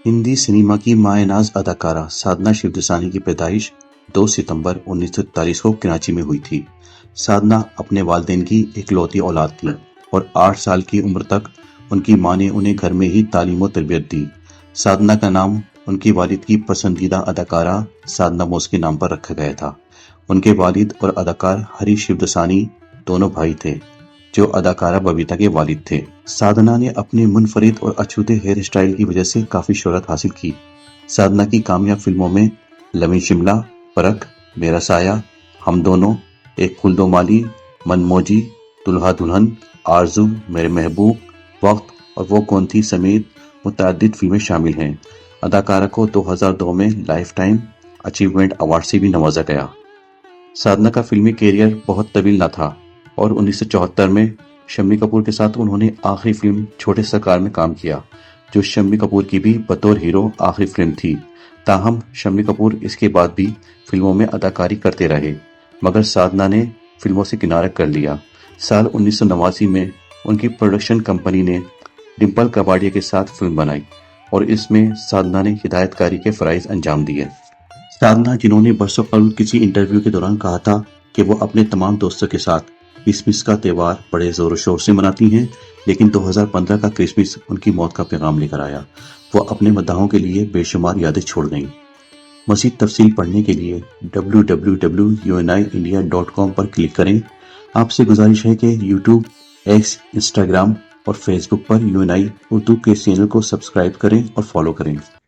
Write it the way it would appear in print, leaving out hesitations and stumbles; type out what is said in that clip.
Hindi cinema کی مائع ناز اداکارہ سادھنا شیودسانی کی پیدائش 2 ستمبر 1943 کو کراچی میں ہوئی تھی۔ سادھنا اپنے والدین کی اکلوتی اولاد تھی اور 8 سال کی عمر تک ان کی ماں نے انہیں گھر میں ہی تعلیم و تربیت دی۔ سادھنا کا نام ان کی والد کی پسندیدہ اداکارہ سادھنا بوس کے نام پر رکھا گیا تھا۔ ان کے والد اور اداکار ہری شیودسانی دونوں بھائی تھے جو اداکارہ ببیتا کے والد تھے۔ سادھنا نے اپنے منفرد اور اچھوتے ہیئر اسٹائل کی وجہ سے کافی شہرت حاصل کی۔ سادھنا کی کامیاب فلموں میں لمی شملہ، پرکھ، میرا سایہ، ہم دونوں، ایک پھول دو مالی، من موجی، دلہا دلہن، آرزو، میرے محبوب، وقت اور وہ کون تھی سمیت متعدد فلمیں شامل ہیں۔ اداکارہ کو 2002 میں لائف ٹائم اچیومنٹ ایوارڈ سے بھی نوازا گیا۔ سادھنا کا فلمی کیریئر بہت طویل نہ تھا اور 1974 میں شمّی کپور کے ساتھ انہوں نے آخری فلم چھوٹے سرکار میں کام کیا، جو شمّی کپور کی بھی بطور ہیرو آخری فلم تھی۔ تاہم شمّی کپور اس کے بعد بھی فلموں میں اداکاری کرتے رہے، مگر سادھنا نے فلموں سے کنارہ کر لیا۔ سال 1989 میں ان کی پروڈکشن کمپنی نے ڈمپل کپاڈیا کے ساتھ فلم بنائی اور اس میں سادھنا نے ہدایت کاری کے فرائض انجام دیے۔ سادھنا، جنہوں نے برسوں قبل کسی انٹرویو کے دوران کہا تھا کہ وہ اپنے تمام دوستوں کے ساتھ کرسمس کا تہوار بڑے زور و شور سے مناتی ہیں، لیکن 2015 کا کرسمس ان کی موت کا پیغام لے کر آیا۔ وہ اپنے مداحوں کے لیے بے شمار یادیں چھوڑ گئیں۔ مزید تفصیل پڑھنے کے لیے www.uniindia.com پر کلک کریں۔ آپ سے گزارش ہے کہ یوٹیوب، ایکس، انسٹاگرام اور فیس بک پر UNI اردو کے چینل کو سبسکرائب کریں اور فالو کریں۔